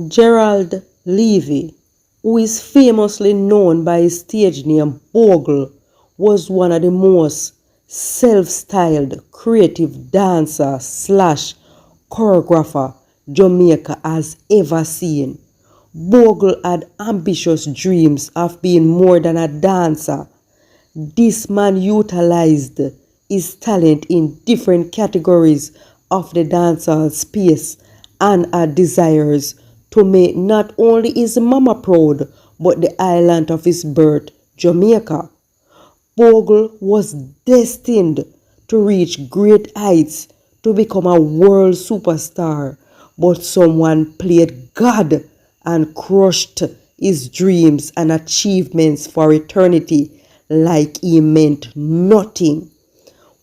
Gerald Levy, who is famously known by his stage name Bogle, was one of the most self-styled creative dancer slash choreographer Jamaica has ever seen. Bogle had ambitious dreams of being more than a dancer. This man utilized his talent in different categories of the dancehall space and had desires to make not only his mama proud but the island of his birth, Jamaica. Bogle was destined to reach great heights to become a world superstar, but someone played God and crushed his dreams and achievements for eternity like he meant nothing.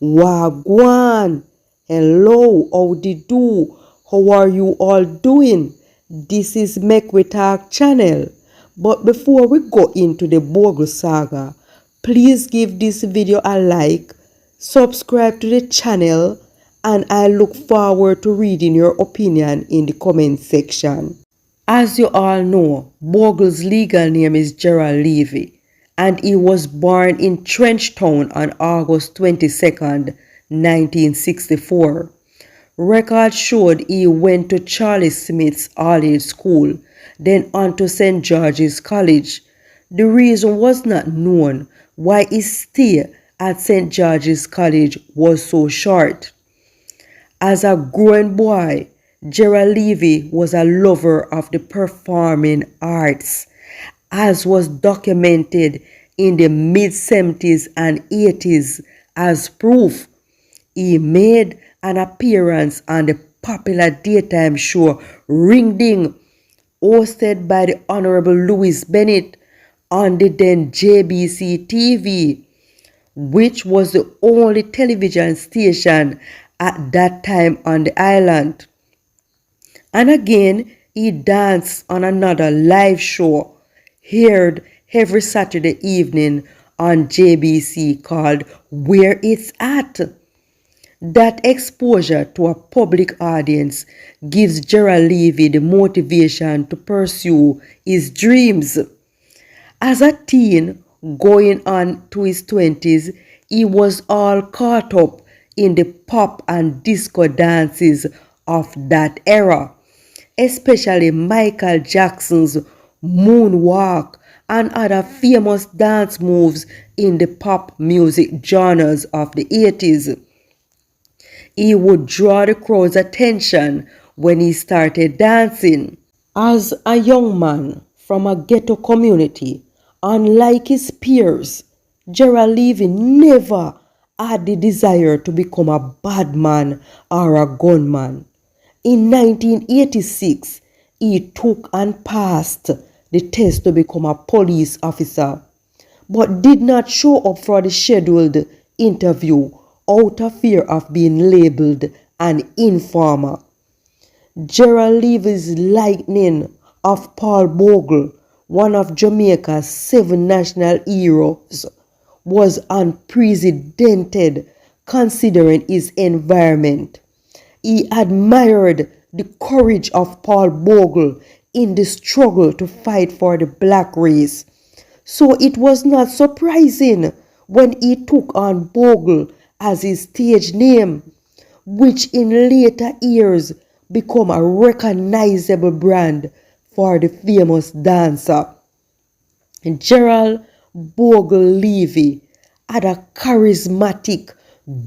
Wagwan! Hello, how did do? How are you all doing? This is Make We Talk channel. But before we go into the Bogle saga, please give this video a like, subscribe to the channel, and I look forward to reading your opinion in the comment section. As you all know, Bogle's legal name is Gerald Levy, and he was born in Trenchtown on August 22nd, 1964. Records showed he went to Charlie Smith's All-Age School, then on to St. George's College. The reason was not known why his stay at St. George's College was so short. As a growing boy, Gerald Levy was a lover of the performing arts, as was documented in the mid-70s and 80s. As proof, he made an appearance on the popular daytime show Ring Ding, hosted by the Honorable Louis Bennett on the then JBC TV, which was the only television station at that time on the island. And again, he danced on another live show aired every Saturday evening on JBC called Where It's At. That exposure to a public audience gives Gerald Levy the motivation to pursue his dreams. As a teen, going on to his 20s, he was all caught up in the pop and disco dances of that era, especially Michael Jackson's moonwalk and other famous dance moves in the pop music genres of the 80s. He would draw the crowd's attention when he started dancing. As a young man from a ghetto community, unlike his peers, Gerald Levy never had the desire to become a bad man or a gunman. In 1986, he took and passed the test to become a police officer, but did not show up for the scheduled interview out of fear of being labeled an informer. Gerald Levy's lightning of Paul Bogle, one of Jamaica's 7 national heroes, was unprecedented considering his environment. He admired the courage of Paul Bogle in the struggle to fight for the black race. So it was not surprising when he took on Bogle as his stage name, which in later years became a recognizable brand for the famous dancer. Gerald Bogle Levy had a charismatic,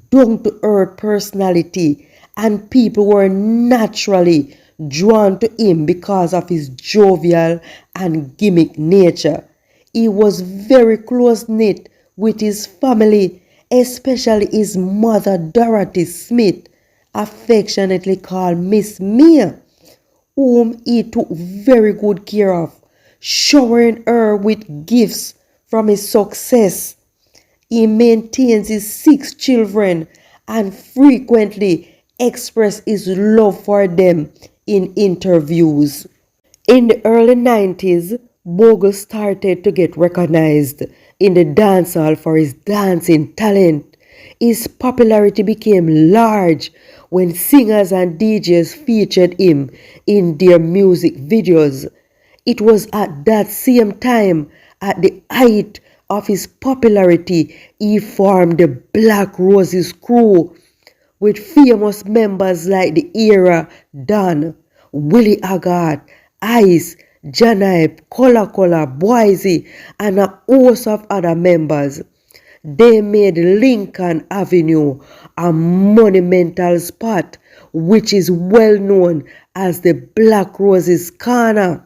down-to-earth personality, and people were naturally drawn to him because of his jovial and gimmick nature. He was very close-knit with his family, especially his mother Dorothy Smith, affectionately called Miss Mia, whom he took very good care of, showering her with gifts from his success. He maintains his 6 children and frequently expresses his love for them in interviews. In the early 90s, Bogle started to get recognized in the dancehall for his dancing talent. His popularity became large when singers and DJs featured him in their music videos. It was at that same time, at the height of his popularity, he formed the Black Roses crew with famous members like the era Don, Willie Haggard, Ice, John Hype, Cola Cola, Boise, and a host of other members. They made Lincoln Avenue a monumental spot, which is well known as the Black Roses Corner.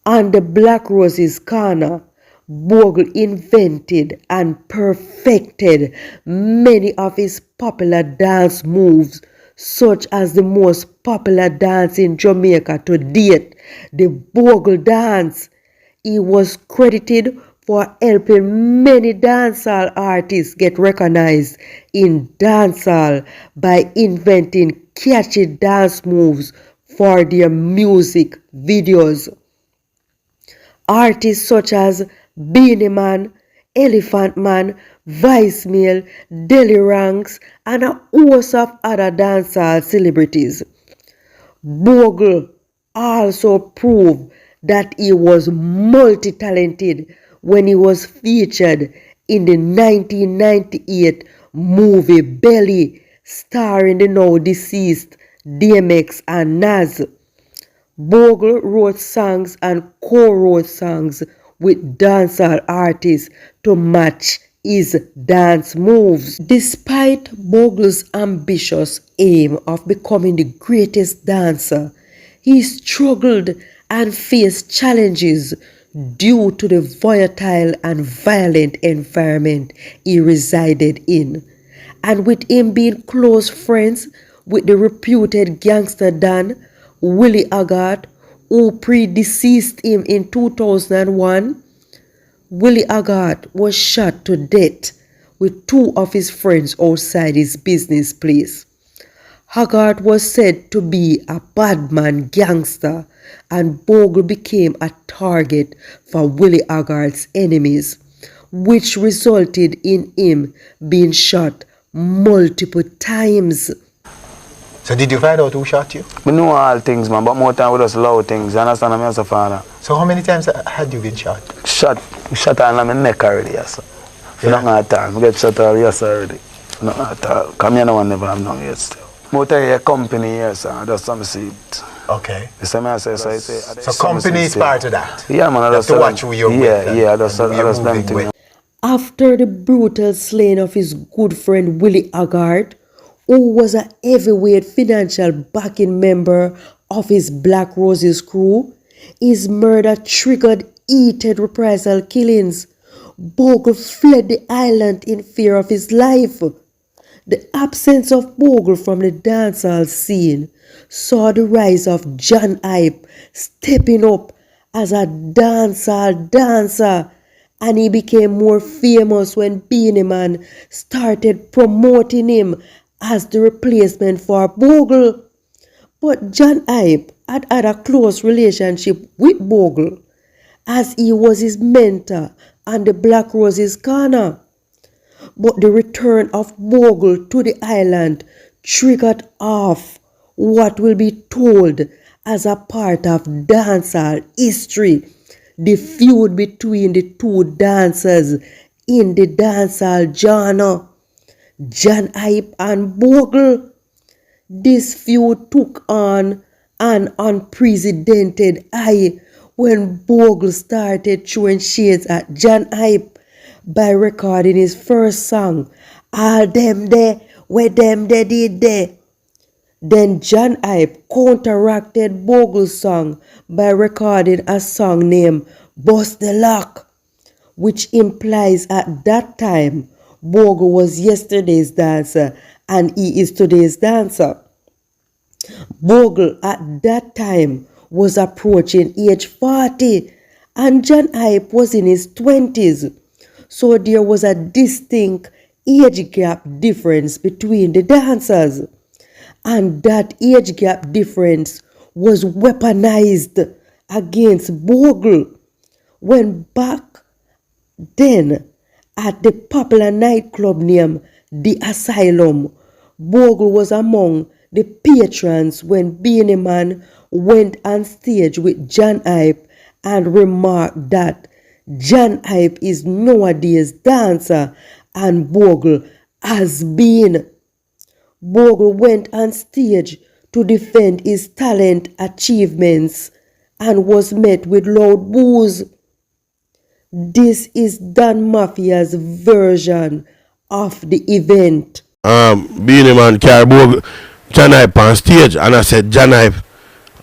On the Black Roses Corner, Bogle invented and perfected many of his popular dance moves, such as the most popular dance in Jamaica to date, the Bogle dance. He was credited for helping many dancehall artists get recognized in dancehall by inventing catchy dance moves for their music videos. Artists such as Beanie Man, Elephant Man, Vice Mail, Deli Ranks, and a host of other dancehall celebrities. Bogle also proved that he was multi-talented when he was featured in the 1998 movie Belly, starring the now deceased DMX and Nas. Bogle wrote songs and co-wrote songs with dancehall artists to match his dance moves. Despite Bogle's ambitious aim of becoming the greatest dancer, he struggled and faced challenges due to the volatile and violent environment he resided in. And with him being close friends with the reputed gangster Don, Willie Haggard, who predeceased him in 2001, Willie Haggard was shot to death with two of his friends outside his business place. Haggard was said to be a badman gangster, and Bogle became a target for Willie Haggard's enemies, which resulted in him being shot multiple times. So did you find out who shot you? We know all things, man, but more time we just loud things. You understand me as a father? So how many times had you been shot? Shot on my neck already, yes, sir. Yeah. Not gonna talk. We get shot all yes already. Not gonna talk. Come here, no one never have done yet still. More time your company, yes, sir. That's some seed. Okay. The same as I say. So company is part of that? Yeah, man. You have to watch who you're with. Yeah, that's them thing. After the brutal slaying of his good friend Willie Haggard, who was a heavyweight financial backing member of his Black Roses crew, his murder triggered heated reprisal killings. Bogle fled the island in fear of his life. The absence of Bogle from the dancehall scene saw the rise of John Hype stepping up as a dancehall dancer, and he became more famous when Beanie Man started promoting him as the replacement for Bogle. But John Hype had a close relationship with Bogle, as he was his mentor on the Black Roses Corner. But the return of Bogle to the island triggered off what will be told as a part of dancehall history, the feud between the two dancers in the dancehall genre, John Hype and Bogle. This feud took on an unprecedented high when Bogle started throwing shades at John Hype by recording his first song, All Them There, Where Them They Did There. Then John Hype counteracted Bogle's song by recording a song named Bust the Lock, which implies at that time Bogle was yesterday's dancer and he is today's dancer. Bogle at that time was approaching age 40 and John Hype was in his 20s. So there was a distinct age gap difference between the dancers. And that age gap difference was weaponized against Bogle when back then at the popular nightclub named The Asylum, Bogle was among the patrons when Beanie Man went on stage with John Hype and remarked that John Hype is nowadays dancer and Bogle has been. Bogle went on stage to defend his talent achievements and was met with loud boos. This is Dan Mafia's version of the event. Beanie Man carry Bogle, John Hype on stage, and I said John Hype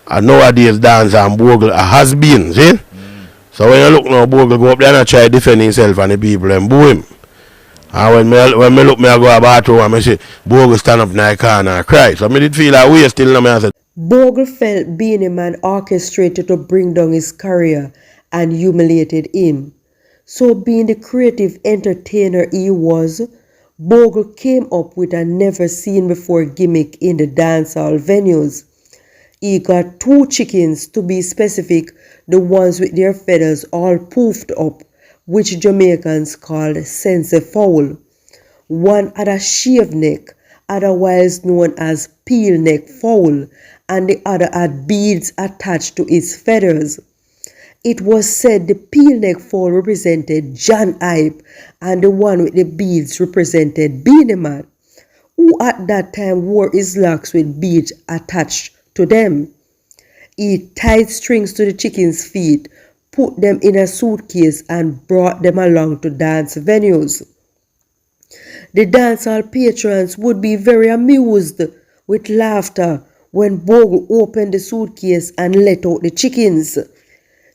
a nowadays dance and Bogle a has been, see? So when you look now, Bogle go up there and try defend himself and the people and boo him. And when me look, me I go to the bathroom and I say, Bogle stand up in the corner and cry. So I did feel like we still in I said, Bogle felt Beanie Man orchestrated to bring down his career and humiliated him. So being the creative entertainer he was, Bogle came up with a never-seen-before gimmick in the dancehall venues. He got 2 chickens, to be specific, the ones with their feathers all poofed up, which Jamaicans called sense fowl. One had a shaved neck, otherwise known as peel neck fowl, and the other had beads attached to its feathers. It was said the peel neck fowl represented John Hype and the one with the beads represented Beanie Man, who at that time wore his locks with beads attached to them. He tied strings to the chickens' feet, put them in a suitcase and brought them along to dance venues. The dancehall patrons would be very amused with laughter when Bogle opened the suitcase and let out the chickens.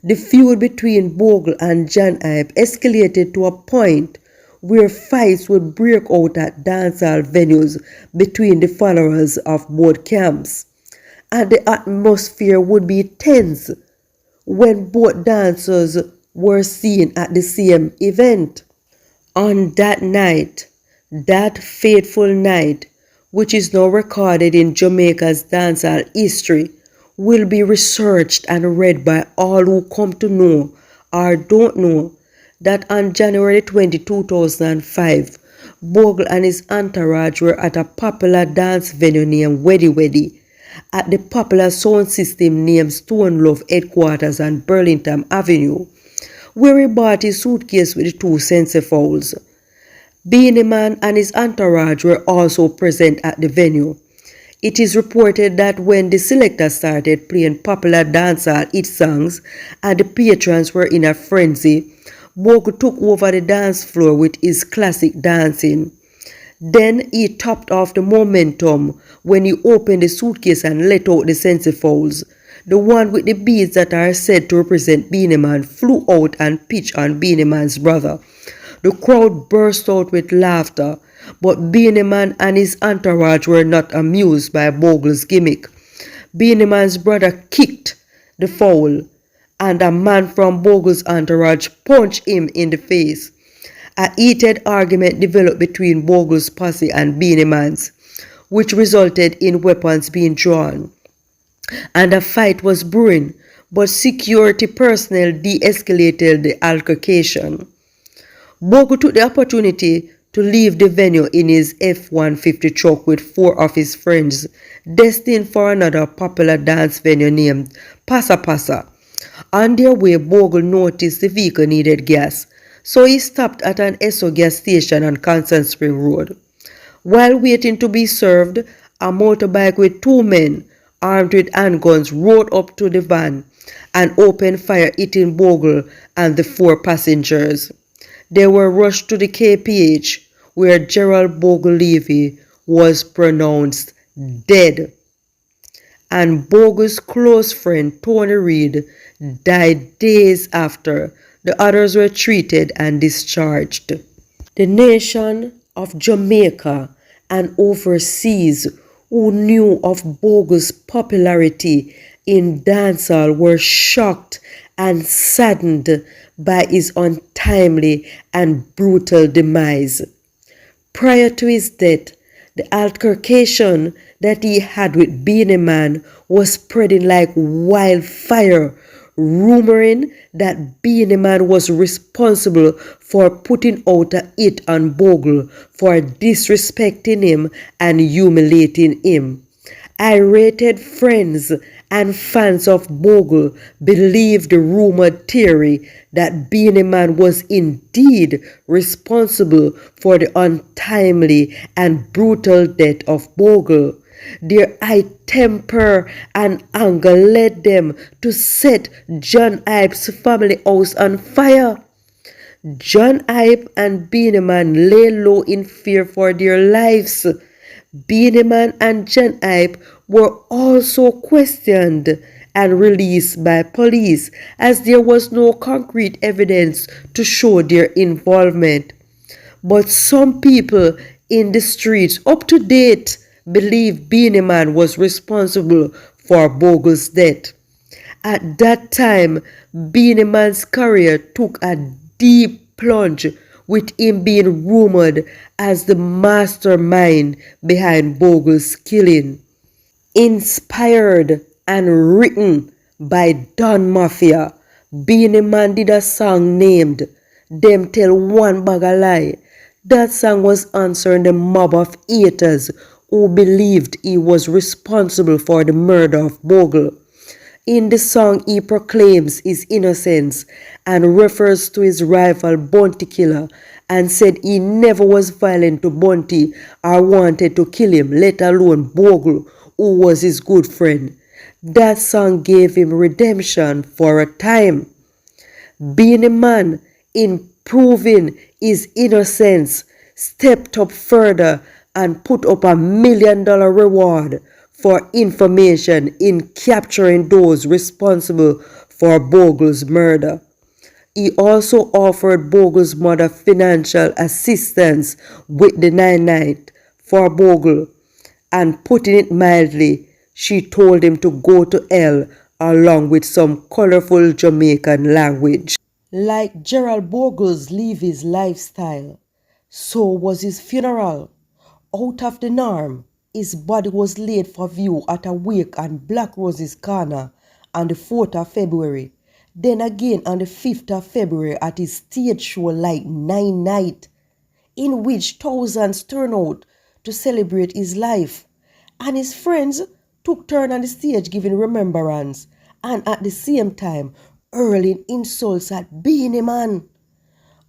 The feud between Bogle and John Hype escalated to a point where fights would break out at dancehall venues between the followers of both camps, and the atmosphere would be tense when both dancers were seen at the same event. On that night, that fateful night, which is now recorded in Jamaica's dancehall history, will be researched and read by all who come to know or don't know that on January 20, 2005, Bogle and his entourage were at a popular dance venue named Weddy Weddy at the popular sound system named Stone Love headquarters on Burlington Avenue, where he bought his suitcase with the 2 sense fowls. Beanie Man and his entourage were also present at the venue. It is reported that when the selector started playing popular dancehall hit songs and the patrons were in a frenzy, Bogle took over the dance floor with his classic dancing. Then he topped off the momentum when he opened the suitcase and let out the sense fowls. The one with the beads that are said to represent Beanie Man flew out and pitched on Beanie Man's brother. The crowd burst out with laughter, but Beanie Man and his entourage were not amused by Bogle's gimmick. Beanie Man's brother kicked the fowl, and a man from Bogle's entourage punched him in the face. A heated argument developed between Bogle's posse and Beanie Man's, which resulted in weapons being drawn, and a fight was brewing, but security personnel de-escalated the altercation. Bogle took the opportunity to leave the venue in his F-150 truck with 4 of his friends, destined for another popular dance venue named Passa Passa. On their way, Bogle noticed the vehicle needed gas, so he stopped at an Esso gas station on Constant Spring Road. While waiting to be served, a motorbike with 2 men armed with handguns rode up to the van and opened fire, hitting Bogle and the 4 passengers. They were rushed to the KPH, where Gerald Bogle Levy was pronounced dead, and Bogle's close friend Tony Reed died days after. The others were treated and discharged. The nation of Jamaica and overseas who knew of Bogle's popularity in dancehall were shocked and saddened by his untimely and brutal demise. Prior to his death, the altercation that he had with Beanie Man was spreading like wildfire, rumoring that Beanie Man was responsible for putting out a hit on Bogle for disrespecting him and humiliating him. Irate friends and fans of Bogle believed the rumored theory that Beanie Man was indeed responsible for the untimely and brutal death of Bogle. Their high temper and anger led them to set John Hype's family house on fire. John Hype and Beanie Man lay low in fear for their lives. Beanie Man and John Hype were also questioned and released by police as there was no concrete evidence to show their involvement. But some people in the streets up to date believe Beanie Man was responsible for Bogle's death. At that time, Beanie Man's career took a deep plunge, with him being rumored as the mastermind behind Bogle's killing. Inspired and written by Don Mafia, Beanie Man did a song named Them Tell One Bag a Lie. That song was answering the mob of haters who believed he was responsible for the murder of Bogle. In the song, he proclaims his innocence and refers to his rival Bounty Killer and said he never was violent to Bounty or wanted to kill him, let alone Bogle, who was his good friend. That song gave him redemption for a time. Beanie Man, in proving his innocence, stepped up further and put up $1 million reward for information in capturing those responsible for Bogle's murder. He also offered Bogle's mother financial assistance with the 9-9 for Bogle, and putting it mildly, she told him to go to hell along with some colorful Jamaican language. Like Gerald Bogle's leave his lifestyle, so was his funeral. Out of the norm, his body was laid for view at a wake on Black Rose's Corner on the 4th of February. Then again on the 5th of February at his stage show Like 9-Night, in which thousands turned out to celebrate his life. And his friends took turn on the stage giving remembrance and at the same time hurling insults at Beanie Man.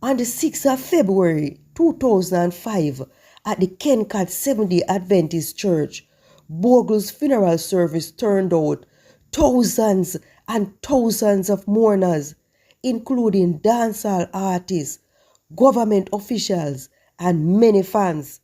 On the 6th of February 2005, at the Kencat Seventh-day Adventist Church, Bogle's funeral service turned out thousands and thousands of mourners, including dancehall artists, government officials, and many fans.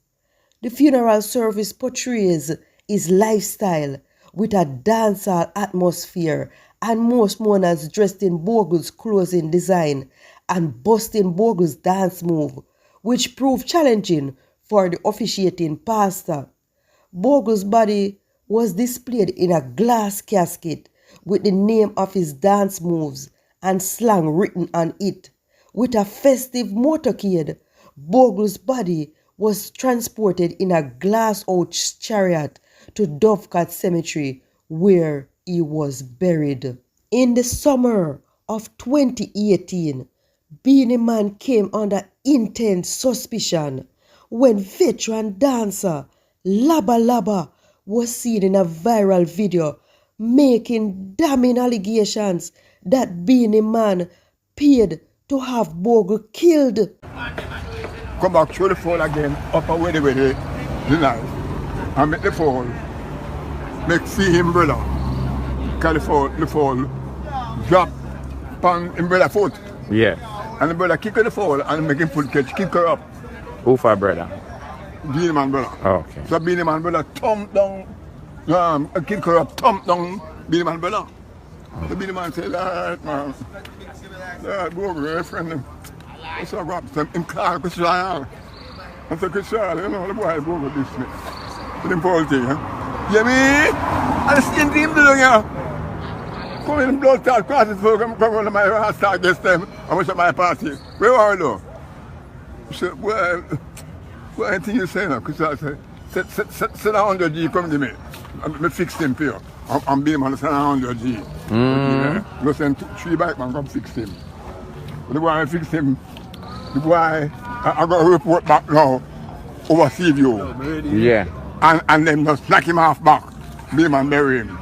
The funeral service portrays his lifestyle with a dancehall atmosphere, and most mourners dressed in Bogle's clothing design and busting Bogle's dance move, which proved challenging for the officiating pastor. Bogle's body was displayed in a glass casket with the name of his dance moves and slang written on it. With a festive motorcade, Bogle's body was transported in a glass-out chariot to Dovecot Cemetery, where he was buried. In the summer of 2018, Beanie Man came under intense suspicion when veteran dancer Laba Laba was seen in a viral video making damning allegations that Beanie Man paid to have Bogle killed. Come back through the phone again, up away the knife, and make the fall. Make see him brother. Cause the fall drop on him brother foot. Yeah. And the brother kick the fall and make him foot catch, kick her up. Who for brother? Beanie Man brother. Oh, okay. So Beanie Man brother thump down, kick her up, thump down Beanie Man brother. The Beanie Man said, alright man. Alright, go over there, friend. What's up, Rob? Him call Chris Royale. I said, Chris Royale, you know, the boy go over this me. With him Paul thing, huh? Yeah, me? And the skin team do here. Come in blood start crosses, so come on my start this time. I wish at my party. Where are you though? So, well, what anything you say now? Chris Royale said, set 100G come to me. I fixed him for you. And Beanie Man send 100 G. Go send 3 bike man come fix him. The boy fix him. The boy, I got a report back now over Seaview. Yeah. And then just knock him off back. Beanie Man bury him.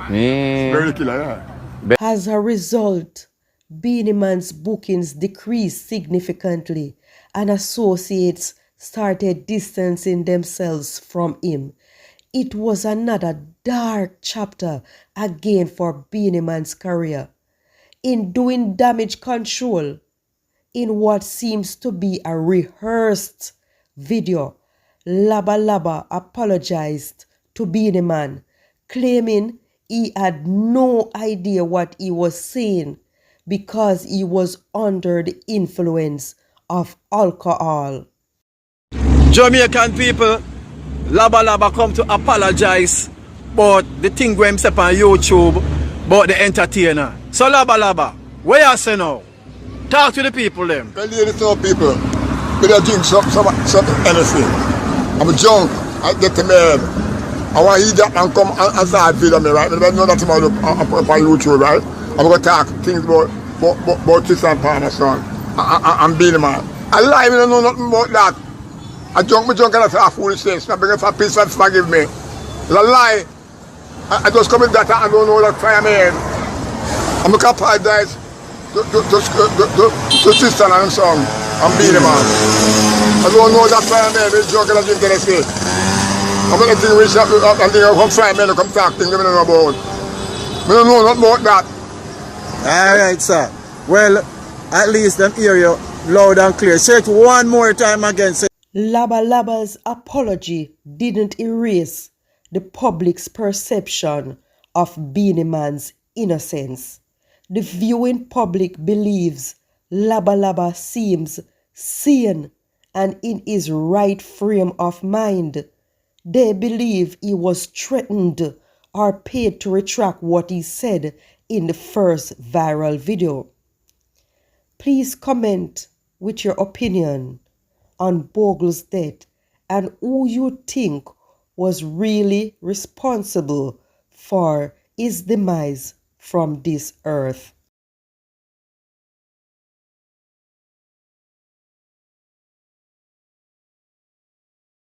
Very killer, yeah. As a result, Beanie Man's bookings decreased significantly and associates started distancing themselves from him. It was another dark chapter again for Beanie Man's career. In doing damage control, in what seems to be a rehearsed video, Laba Laba apologized to Beanie Man, claiming he had no idea what he was saying because he was under the influence of alcohol. Jamaican people, Laba Laba come to apologize about the thing going up on YouTube about the entertainer. So Laba Laba, where you say now? Talk to the people them. Well, you know people, when I drink something anything, I'm drunk, I get to bed. I want to eat that and come and start feeding me, right? I know that I'm on YouTube, right? I'm going to talk things about Tristan Palmer, son, and Beanie Man. I lie, I don't know nothing about that. I drunk and I say foolishness. I beg for peace and forgive me. It's a lie. I just come in that and I don't know that fire man. I'm going to apologize to Tristan and son and Beanie Man. I don't know that fire man. They're drunk and I drink and I say. I'm going to think we shall and they come fire man, come talk things I don't know about. I don't know nothing about that. Alright, sir. Well, at least them hear you loud and clear. Say it one more time again. Say Laba Laba's apology didn't erase the public's perception of Beanie Man's innocence. The viewing public believes Laba Laba seems sane and in his right frame of mind. They believe he was threatened or paid to retract what he said in the first viral video. Please comment with your opinion on Bogle's death and who you think was really responsible for his demise from this earth.